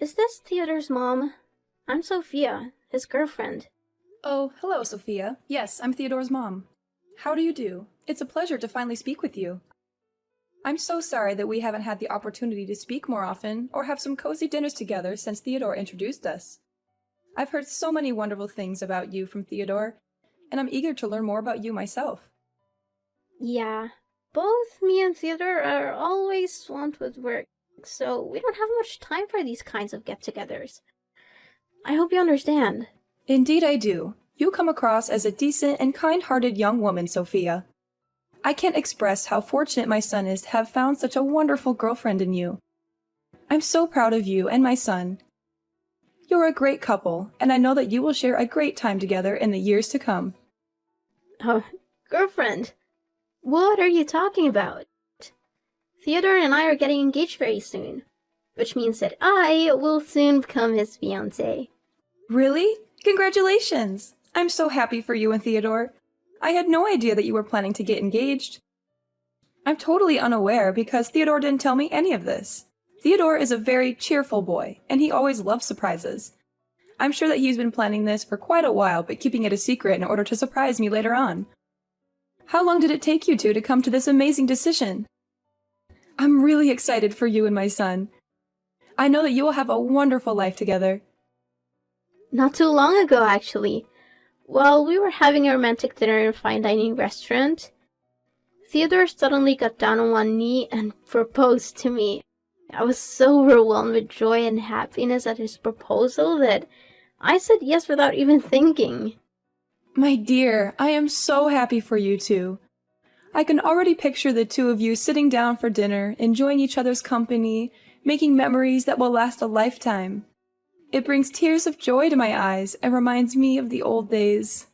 Is this Theodore's mom? I'm Sophia, his girlfriend. Oh, hello, Sophia. Yes, I'm Theodore's mom. How do you do? It's a pleasure to finally speak with you. I'm so sorry that we haven't had the opportunity to speak more often or have some cozy dinners together since Theodore introduced us. I've heard so many wonderful things about you from Theodore, and I'm eager to learn more about you myself. Yeah, both me and Theodore are always swamped with work, so we don't have much time for these kinds of get-togethers. I hope you understand. Indeed I do. You come across as a decent and kind-hearted young woman, Sophia. I can't express how fortunate my son is to have found such a wonderful girlfriend in you. I'm so proud of you and my son. You're a great couple, and I know that you will share a great time together in the years to come. Oh, girlfriend? What are you talking about? Theodore and I are getting engaged very soon, which means that I will soon become his fiancée. Really? Congratulations! I'm so happy for you and Theodore. I had no idea that you were planning to get engaged. I'm totally unaware because Theodore didn't tell me any of this. Theodore is a very cheerful boy, and he always loves surprises. I'm sure that he's been planning this for quite a while, but keeping it a secret in order to surprise me later on. How long did it take you two to come to this amazing decision? I'm really excited for you and my son. I know that you will have a wonderful life together. Not too long ago, actually. While we were having a romantic dinner in a fine dining restaurant, Theodore suddenly got down on one knee and proposed to me. I was so overwhelmed with joy and happiness at his proposal that I said yes without even thinking. My dear, I am so happy for you two. I can already picture the two of you sitting down for dinner, enjoying each other's company, making memories that will last a lifetime. It brings tears of joy to my eyes and reminds me of the old days.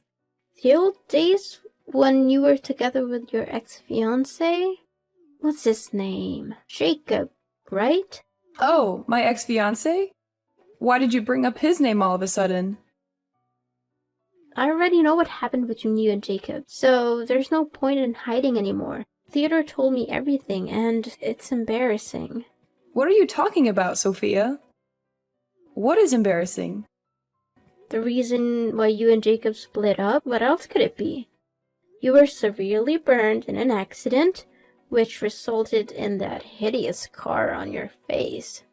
The old days when you were together with your ex-fiancé? What's his name? Jacob, right? Oh, my ex-fiancé? Why did you bring up his name all of a sudden? I already know what happened between you and Jacob, so there's no point in hiding anymore. Theodore told me everything, and it's embarrassing. What are you talking about, Sophia? What is embarrassing? The reason why you and Jacob split up? What else could it be? You were severely burned in an accident, which resulted in that hideous scar on your face.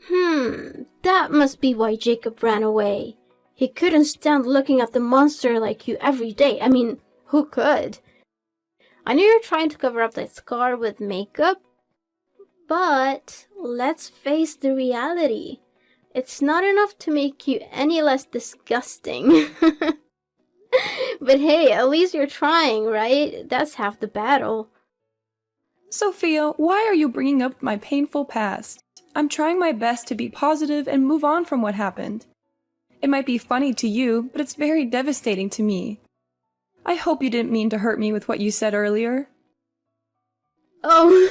That must be why Jacob ran away. He couldn't stand looking at the monster like you every day. I mean, who could? I know you're trying to cover up that scar with makeup, but let's face the reality. It's not enough to make you any less disgusting. But hey, at least you're trying, right? That's half the battle. Sophia, why are you bringing up my painful past? I'm trying my best to be positive and move on from what happened. It might be funny to you, but it's very devastating to me. I hope you didn't mean to hurt me with what you said earlier. Oh,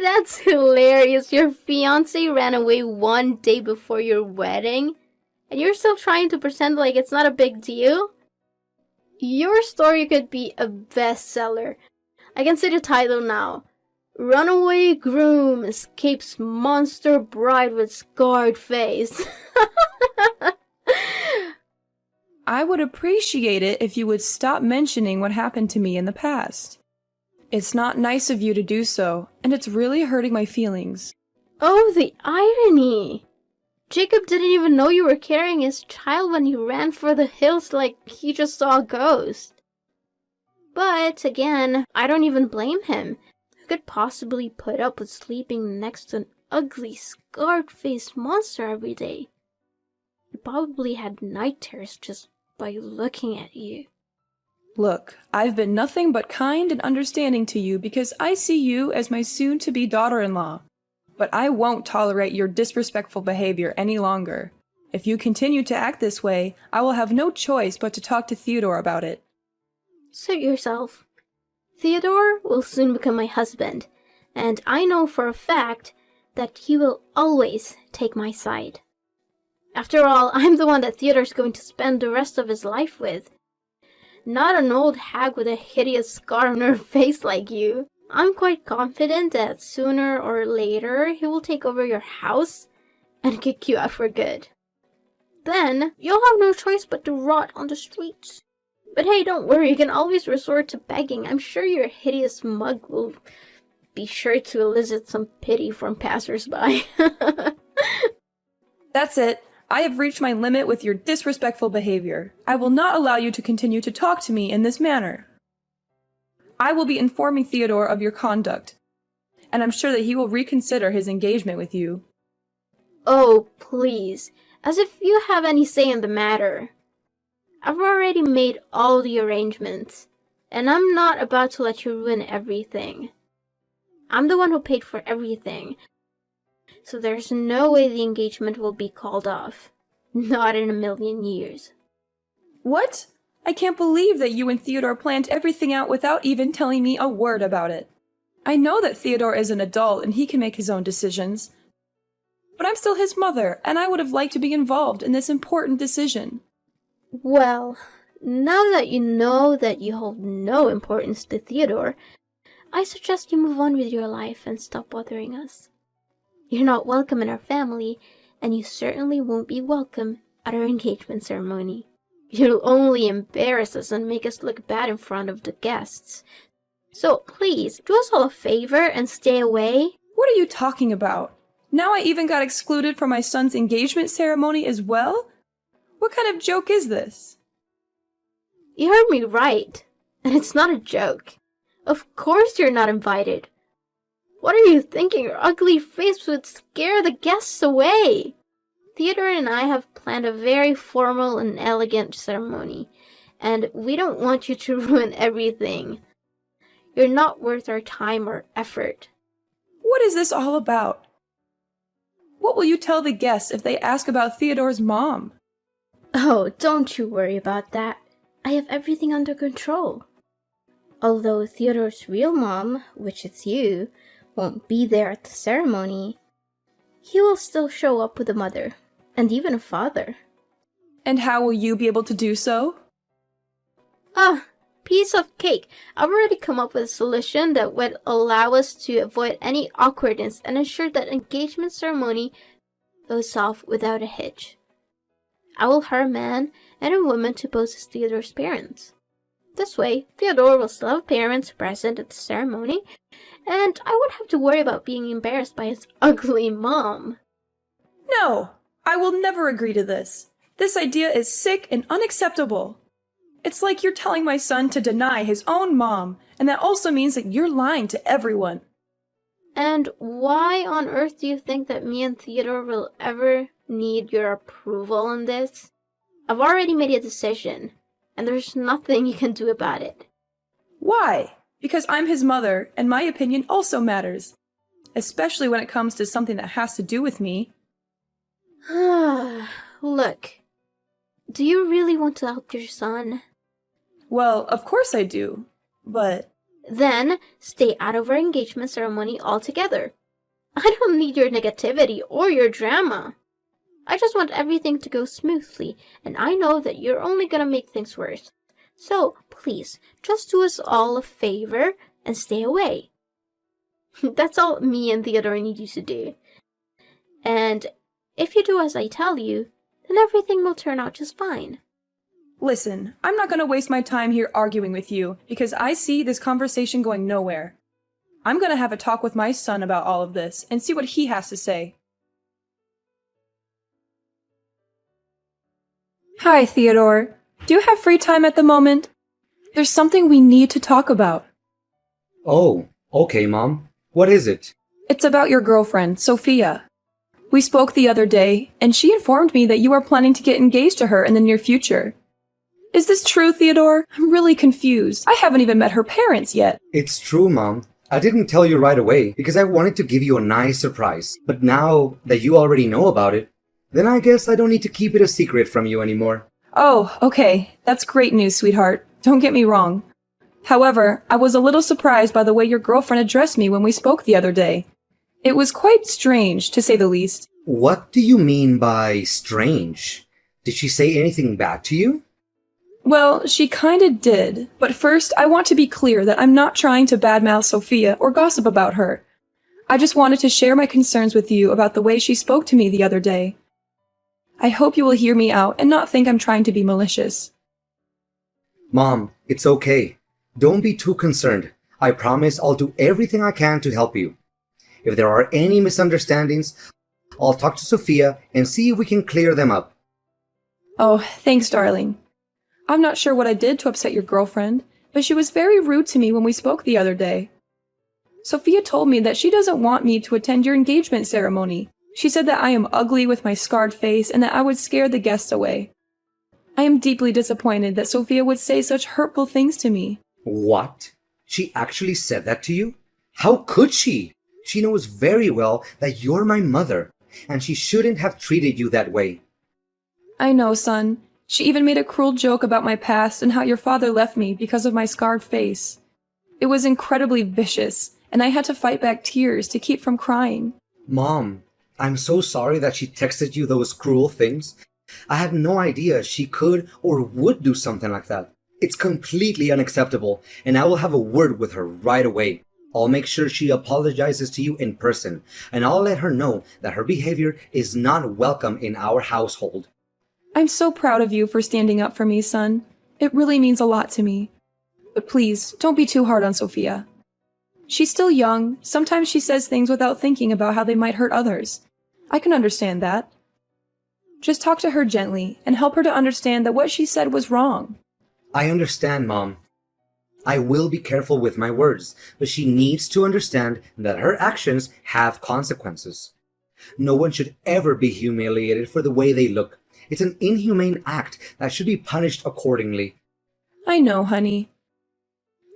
that's hilarious. Your fiancé ran away one day before your wedding, and you're still trying to pretend like it's not a big deal? Your story could be a bestseller. I can see the title now. Runaway Groom Escapes Monster Bride with Scarred Face. I would appreciate it if you would stop mentioning what happened to me in the past. It's not nice of you to do so, and it's really hurting my feelings. Oh, the irony! Jacob didn't even know you were carrying his child when he ran for the hills like he just saw a ghost. But, again, I don't even blame him. Who could possibly put up with sleeping next to an ugly, scarred-faced monster every day? He probably had night terrors just by looking at you. Look, I've been nothing but kind and understanding to you because I see you as my soon-to-be daughter-in-law. But I won't tolerate your disrespectful behavior any longer. If you continue to act this way, I will have no choice but to talk to Theodore about it. Suit yourself. Theodore will soon become my husband, and I know for a fact that he will always take my side. After all, I'm the one that Theodore's going to spend the rest of his life with. Not an old hag with a hideous scar on her face like you. I'm quite confident that sooner or later he will take over your house and kick you out for good. Then you'll have no choice but to rot on the streets. But hey, don't worry, you can always resort to begging. I'm sure your hideous mug will be sure to elicit some pity from passers-by. That's it. I have reached my limit with your disrespectful behavior. I will not allow you to continue to talk to me in this manner. I will be informing Theodore of your conduct, and I'm sure that he will reconsider his engagement with you. Oh, please. As if you have any say in the matter. I've already made all the arrangements, and I'm not about to let you ruin everything. I'm the one who paid for everything, so there's no way the engagement will be called off. Not in a million years. What? I can't believe that you and Theodore planned everything out without even telling me a word about it. I know that Theodore is an adult and he can make his own decisions, but I'm still his mother, and I would have liked to be involved in this important decision. Well, now that you know that you hold no importance to Theodore, I suggest you move on with your life and stop bothering us. You're not welcome in our family, and you certainly won't be welcome at our engagement ceremony. You'll only embarrass us and make us look bad in front of the guests. So please, do us all a favor and stay away. What are you talking about? Now I even got excluded from my son's engagement ceremony as well? What kind of joke is this? You heard me right, and it's not a joke. Of course you're not invited. What are you thinking? Your ugly face would scare the guests away. Theodore and I have planned a very formal and elegant ceremony, and we don't want you to ruin everything. You're not worth our time or effort. What is this all about? What will you tell the guests if they ask about Theodore's mom? Oh, don't you worry about that. I have everything under control. Although Theodore's real mom, which is you, won't be there at the ceremony, he will still show up with a mother, and even a father. And how will you be able to do so? Piece of cake. I've already come up with a solution that would allow us to avoid any awkwardness and ensure that engagement ceremony goes off without a hitch. I will hire a man and a woman to pose as Theodore's parents. This way, Theodore will still have parents present at the ceremony, and I won't have to worry about being embarrassed by his ugly mom. No, I will never agree to this. This idea is sick and unacceptable. It's like you're telling my son to deny his own mom, and that also means that you're lying to everyone. And why on earth do you think that me and Theodore will ever need your approval on this? I've already made a decision, and there's nothing you can do about it. Why? Because I'm his mother, and my opinion also matters. Especially when it comes to something that has to do with me. Look, do you really want to help your son? Well, of course I do, but... Then, stay out of our engagement ceremony altogether. I don't need your negativity or your drama. I just want everything to go smoothly, and I know that you're only gonna make things worse. So, please, just do us all a favor and stay away. That's all me and Theodore need you to do. And if you do as I tell you, then everything will turn out just fine. Listen, I'm not gonna waste my time here arguing with you, because I see this conversation going nowhere. I'm gonna have a talk with my son about all of this, and see what he has to say. Hi, Theodore. Do you have free time at the moment? There's something we need to talk about. Oh, okay, Mom. What is it? It's about your girlfriend, Sophia. We spoke the other day, and she informed me that you are planning to get engaged to her in the near future. Is this true, Theodore? I'm really confused. I haven't even met her parents yet. It's true, Mom. I didn't tell you right away because I wanted to give you a nice surprise. But now that you already know about it, then I guess I don't need to keep it a secret from you anymore. Oh, okay. That's great news, sweetheart. Don't get me wrong. However, I was a little surprised by the way your girlfriend addressed me when we spoke the other day. It was quite strange, to say the least. What do you mean by strange? Did she say anything bad to you? Well, she kinda did, but first I want to be clear that I'm not trying to badmouth Sophia or gossip about her. I just wanted to share my concerns with you about the way she spoke to me the other day. I hope you will hear me out and not think I'm trying to be malicious. Mom, it's okay. Don't be too concerned. I promise I'll do everything I can to help you. If there are any misunderstandings, I'll talk to Sophia and see if we can clear them up. Oh, thanks, darling. I'm not sure what I did to upset your girlfriend, but she was very rude to me when we spoke the other day. Sophia told me that she doesn't want me to attend your engagement ceremony. She said that I am ugly with my scarred face and that I would scare the guests away. I am deeply disappointed that Sophia would say such hurtful things to me. What? She actually said that to you? How could she? She knows very well that you're my mother, and she shouldn't have treated you that way. I know, son. She even made a cruel joke about my past and how your father left me because of my scarred face. It was incredibly vicious, and I had to fight back tears to keep from crying. Mom, I'm so sorry that she texted you those cruel things. I had no idea she could or would do something like that. It's completely unacceptable, and I will have a word with her right away. I'll make sure she apologizes to you in person, and I'll let her know that her behavior is not welcome in our household. I'm so proud of you for standing up for me, son. It really means a lot to me. But please, don't be too hard on Sophia. She's still young. Sometimes she says things without thinking about how they might hurt others. I can understand that. Just talk to her gently and help her to understand that what she said was wrong. I understand, Mom. I will be careful with my words, but she needs to understand that her actions have consequences. No one should ever be humiliated for the way they look. It's an inhumane act that should be punished accordingly. I know, honey.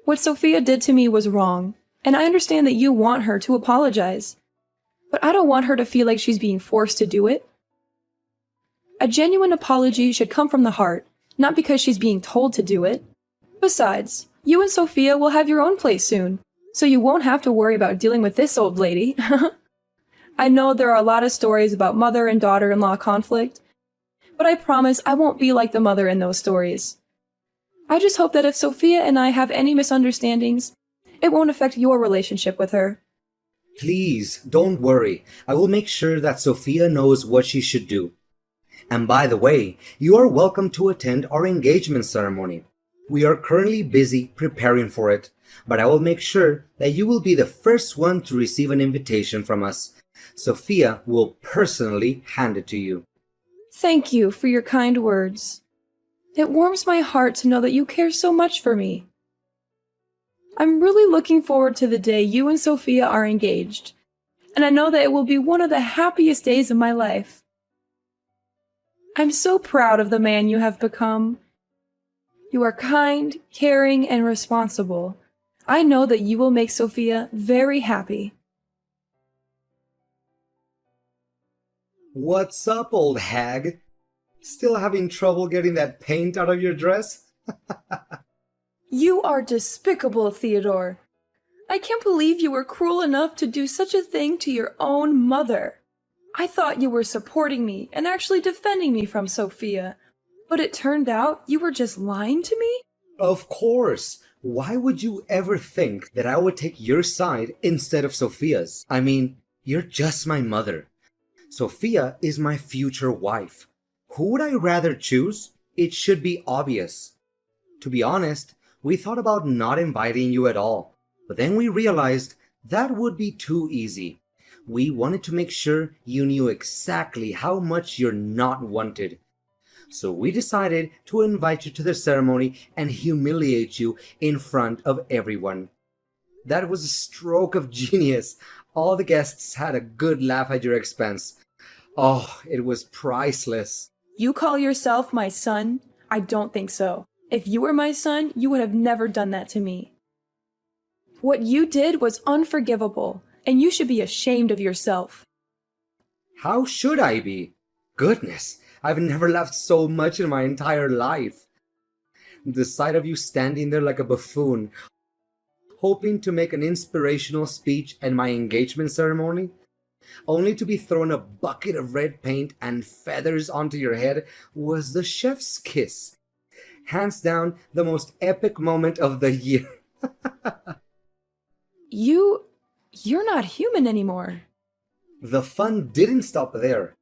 What Sophia did to me was wrong, and I understand that you want her to apologize. But I don't want her to feel like she's being forced to do it. A genuine apology should come from the heart, not because she's being told to do it. Besides, you and Sophia will have your own place soon, so you won't have to worry about dealing with this old lady. I know there are a lot of stories about mother and daughter-in-law conflict, but I promise I won't be like the mother in those stories. I just hope that if Sophia and I have any misunderstandings, it won't affect your relationship with her. Please, don't worry. I will make sure that Sophia knows what she should do. And by the way, you are welcome to attend our engagement ceremony. We are currently busy preparing for it, but I will make sure that you will be the first one to receive an invitation from us. Sophia will personally hand it to you. Thank you for your kind words. It warms my heart to know that you care so much for me. I'm really looking forward to the day you and Sophia are engaged, and I know that it will be one of the happiest days of my life. I'm so proud of the man you have become. You are kind, caring, and responsible. I know that you will make Sophia very happy. What's up, old hag? Still having trouble getting that paint out of your dress? You are despicable, Theodore. I can't believe you were cruel enough to do such a thing to your own mother. I thought you were supporting me and actually defending me from Sophia, but it turned out you were just lying to me? Of course. Why would you ever think that I would take your side instead of Sophia's? I mean, you're just my mother. Sophia is my future wife. Who would I rather choose? It should be obvious. To be honest, we thought about not inviting you at all, but then we realized that would be too easy. We wanted to make sure you knew exactly how much you're not wanted. So we decided to invite you to the ceremony and humiliate you in front of everyone. That was a stroke of genius. All the guests had a good laugh at your expense. Oh, it was priceless. You call yourself my son? I don't think so. If you were my son, you would have never done that to me. What you did was unforgivable, and you should be ashamed of yourself. How should I be? Goodness, I've never laughed so much in my entire life. The sight of you standing there like a buffoon, hoping to make an inspirational speech at my engagement ceremony, only to be thrown a bucket of red paint and feathers onto your head, was the chef's kiss. Hands down, the most epic moment of the year. You're not human anymore. The fun didn't stop there.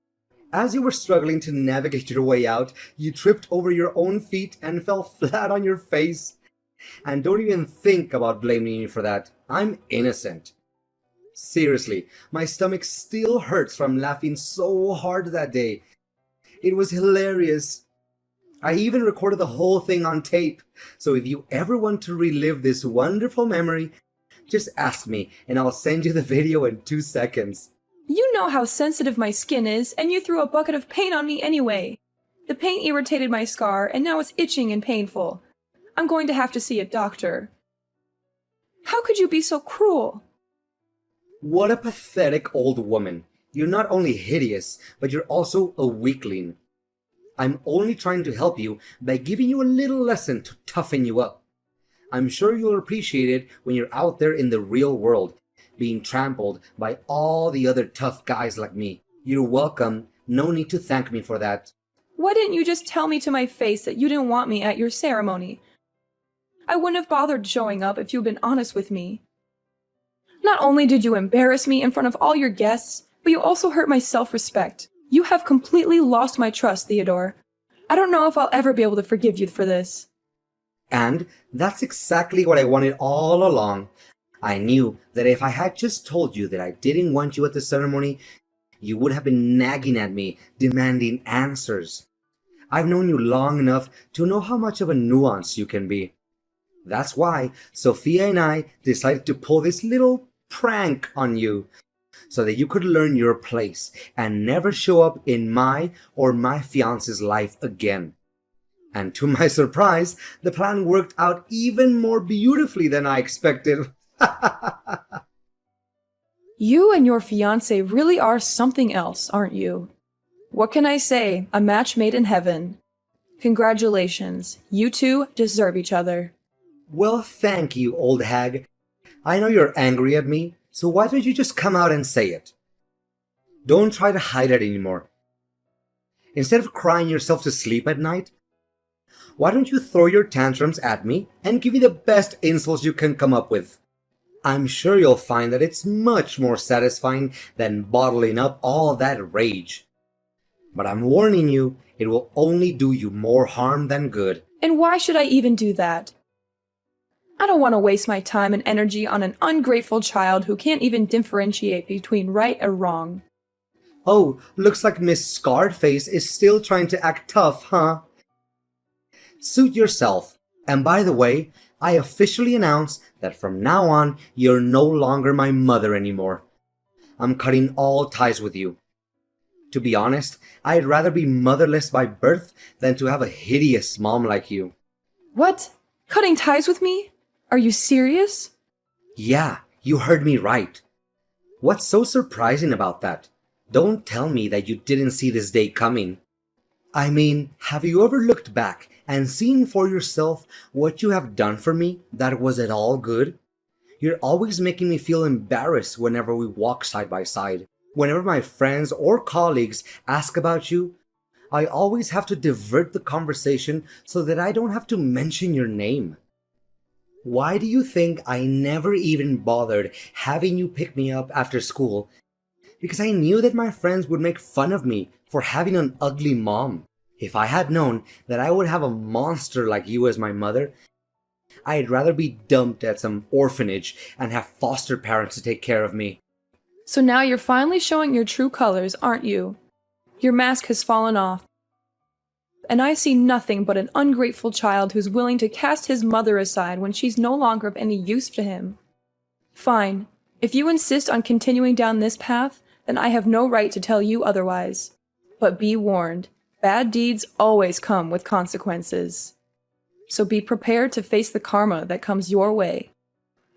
As you were struggling to navigate your way out, you tripped over your own feet and fell flat on your face. And don't even think about blaming me for that. I'm innocent. Seriously, my stomach still hurts from laughing so hard that day. It was hilarious. I even recorded the whole thing on tape. So if you ever want to relive this wonderful memory, just ask me and I'll send you the video in 2 seconds. You know how sensitive my skin is, and you threw a bucket of paint on me anyway. The paint irritated my scar, and now it's itching and painful. I'm going to have to see a doctor. How could you be so cruel? What a pathetic old woman. You're not only hideous, but you're also a weakling. I'm only trying to help you by giving you a little lesson to toughen you up. I'm sure you'll appreciate it when you're out there in the real world, being trampled by all the other tough guys like me. You're welcome. No need to thank me for that. Why didn't you just tell me to my face that you didn't want me at your ceremony? I wouldn't have bothered showing up if you'd been honest with me. Not only did you embarrass me in front of all your guests, but you also hurt my self-respect. You have completely lost my trust, Theodore. I don't know if I'll ever be able to forgive you for this. And that's exactly what I wanted all along. I knew that if I had just told you that I didn't want you at the ceremony, you would have been nagging at me, demanding answers. I've known you long enough to know how much of a nuance you can be. That's why Sophia and I decided to pull this little prank on you, so that you could learn your place and never show up in my or my fiance's life again. And to my surprise, the plan worked out even more beautifully than I expected. You and your fiancé really are something else, aren't you? What can I say? A match made in heaven. Congratulations. You two deserve each other. Well, thank you, old hag. I know you're angry at me, so why don't you just come out and say it? Don't try to hide it anymore. Instead of crying yourself to sleep at night, why don't you throw your tantrums at me and give me the best insults you can come up with? I'm sure you'll find that it's much more satisfying than bottling up all that rage. But I'm warning you, it will only do you more harm than good. And why should I even do that? I don't want to waste my time and energy on an ungrateful child who can't even differentiate between right or wrong. Oh, looks like Miss Scarred Face is still trying to act tough, huh? Suit yourself. And by the way, I officially announce that from now on, you're no longer my mother anymore. I'm cutting all ties with you. To be honest, I'd rather be motherless by birth than to have a hideous mom like you. What? Cutting ties with me? Are you serious? Yeah, you heard me right. What's so surprising about that? Don't tell me that you didn't see this day coming. I mean, have you ever looked back and seen for yourself what you have done for me that was at all good? You're always making me feel embarrassed whenever we walk side by side. Whenever my friends or colleagues ask about you, I always have to divert the conversation so that I don't have to mention your name. Why do you think I never even bothered having you pick me up after school? Because I knew that my friends would make fun of me for having an ugly mom. If I had known that I would have a monster like you as my mother, I'd rather be dumped at some orphanage and have foster parents to take care of me. So now you're finally showing your true colors, aren't you? Your mask has fallen off. And I see nothing but an ungrateful child who's willing to cast his mother aside when she's no longer of any use to him. Fine. If you insist on continuing down this path, then I have no right to tell you otherwise. But be warned, bad deeds always come with consequences. So be prepared to face the karma that comes your way.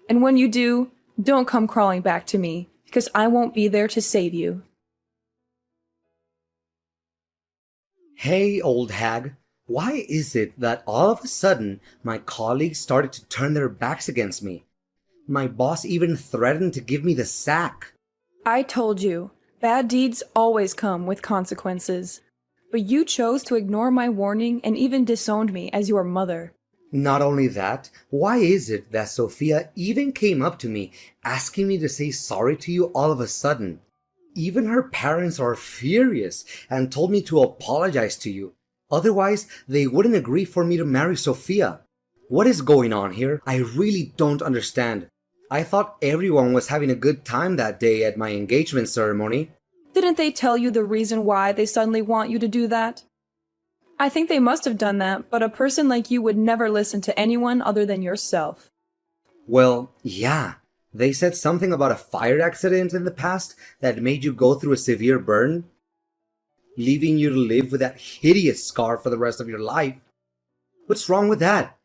And when you do, don't come crawling back to me, because I won't be there to save you. Hey, old hag, why is it that all of a sudden my colleagues started to turn their backs against me? My boss even threatened to give me the sack. I told you, bad deeds always come with consequences. But you chose to ignore my warning and even disowned me as your mother. Not only that, why is it that Sophia even came up to me asking me to say sorry to you all of a sudden? Even her parents are furious and told me to apologize to you. Otherwise, they wouldn't agree for me to marry Sophia. What is going on here? I really don't understand. I thought everyone was having a good time that day at my engagement ceremony. Didn't they tell you the reason why they suddenly want you to do that? I think they must have done that, but a person like you would never listen to anyone other than yourself. Well, yeah. They said something about a fire accident in the past that made you go through a severe burn, leaving you to live with that hideous scar for the rest of your life. What's wrong with that?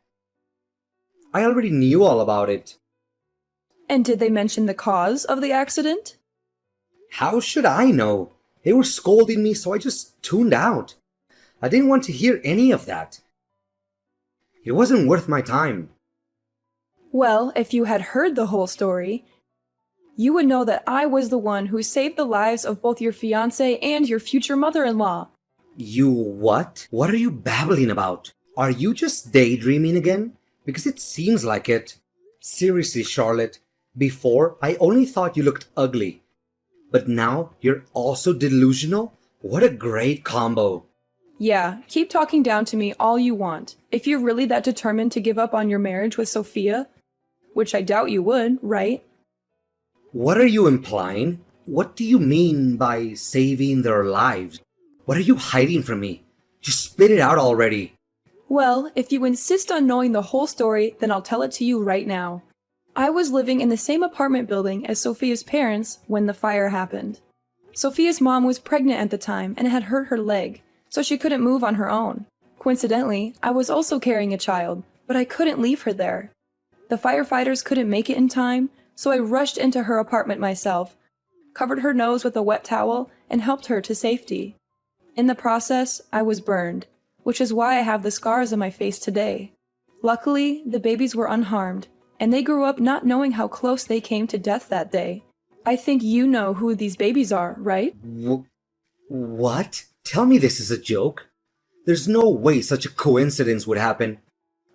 I already knew all about it. And did they mention the cause of the accident? How should I know? They were scolding me, so I just tuned out. I didn't want to hear any of that. It wasn't worth my time. Well, if you had heard the whole story, you would know that I was the one who saved the lives of both your fiancé and your future mother-in-law. You what? What are you babbling about? Are you just daydreaming again? Because it seems like it. Seriously, Charlotte, before I only thought you looked ugly. But now you're also delusional? What a great combo. Yeah, keep talking down to me all you want. If you're really that determined to give up on your marriage with Sophia, which I doubt you would, right? What are you implying? What do you mean by saving their lives? What are you hiding from me? Just spit it out already. Well, if you insist on knowing the whole story, then I'll tell it to you right now. I was living in the same apartment building as Sophia's parents when the fire happened. Sophia's mom was pregnant at the time and had hurt her leg, so she couldn't move on her own. Coincidentally, I was also carrying a child, but I couldn't leave her there. The firefighters couldn't make it in time, so I rushed into her apartment myself, covered her nose with a wet towel, and helped her to safety. In the process, I was burned, which is why I have the scars on my face today. Luckily, the babies were unharmed, and they grew up not knowing how close they came to death that day. I think you know who these babies are, right? What? Tell me this is a joke. There's no way such a coincidence would happen.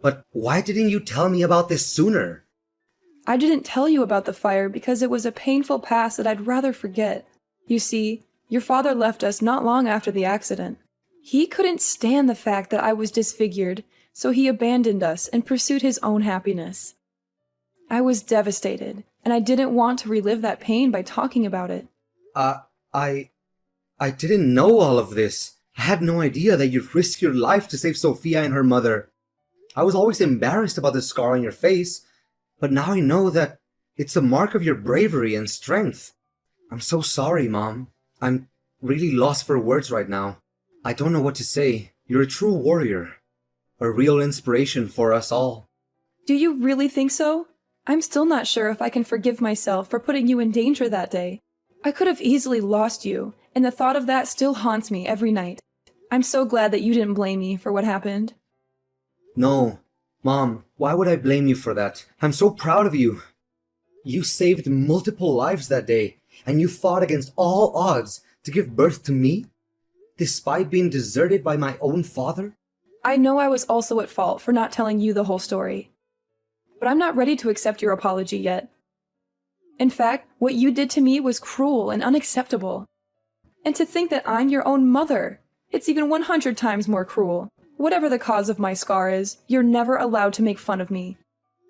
But why didn't you tell me about this sooner? I didn't tell you about the fire because it was a painful past that I'd rather forget. You see, your father left us not long after the accident. He couldn't stand the fact that I was disfigured, so he abandoned us and pursued his own happiness. I was devastated, and I didn't want to relive that pain by talking about it. I didn't know all of this. I had no idea that you'd risk your life to save Sophia and her mother. I was always embarrassed about the scar on your face, but now I know that it's a mark of your bravery and strength. I'm so sorry, Mom. I'm really lost for words right now. I don't know what to say. You're a true warrior. A real inspiration for us all. Do you really think so? I'm still not sure if I can forgive myself for putting you in danger that day. I could have easily lost you, and the thought of that still haunts me every night. I'm so glad that you didn't blame me for what happened. No, Mom, why would I blame you for that? I'm so proud of you. You saved multiple lives that day, and you fought against all odds to give birth to me, despite being deserted by my own father. I know I was also at fault for not telling you the whole story, but I'm not ready to accept your apology yet. In fact, what you did to me was cruel and unacceptable. And to think that I'm your own mother, it's even 100 times more cruel. Whatever the cause of my scar is, you're never allowed to make fun of me.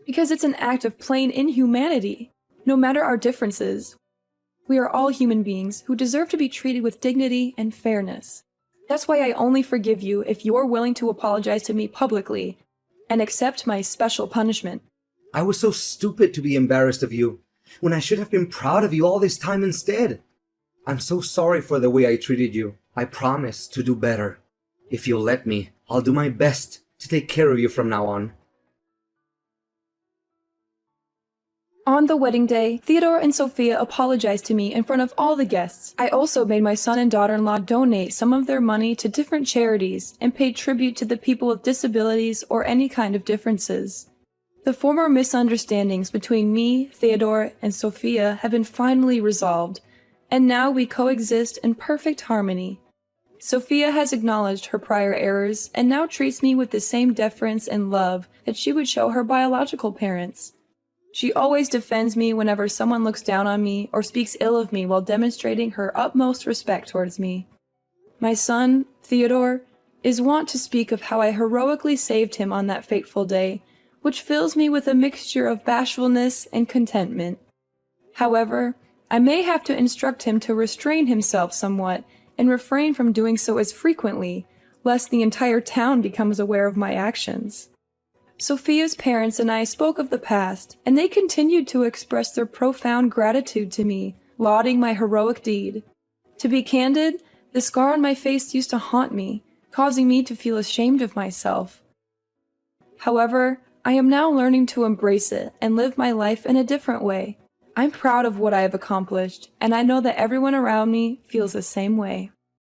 Because it's an act of plain inhumanity, no matter our differences. We are all human beings who deserve to be treated with dignity and fairness. That's why I only forgive you if you're willing to apologize to me publicly and accept my special punishment. I was so stupid to be embarrassed of you, when I should have been proud of you all this time instead. I'm so sorry for the way I treated you. I promise to do better. If you'll let me, I'll do my best to take care of you from now on. On the wedding day, Theodore and Sophia apologized to me in front of all the guests. I also made my son and daughter-in-law donate some of their money to different charities and paid tribute to the people with disabilities or any kind of differences. The former misunderstandings between me, Theodore, and Sophia have been finally resolved, and now we coexist in perfect harmony. Sophia has acknowledged her prior errors and now treats me with the same deference and love that she would show her biological parents. She always defends me whenever someone looks down on me or speaks ill of me while demonstrating her utmost respect towards me. My son, Theodore, is wont to speak of how I heroically saved him on that fateful day, which fills me with a mixture of bashfulness and contentment. However, I may have to instruct him to restrain himself somewhat and refrain from doing so as frequently, lest the entire town becomes aware of my actions. Sophia's parents and I spoke of the past, and they continued to express their profound gratitude to me, lauding my heroic deed. To be candid, the scar on my face used to haunt me, causing me to feel ashamed of myself. However, I am now learning to embrace it and live my life in a different way. I'm proud of what I have accomplished, and I know that everyone around me feels the same way.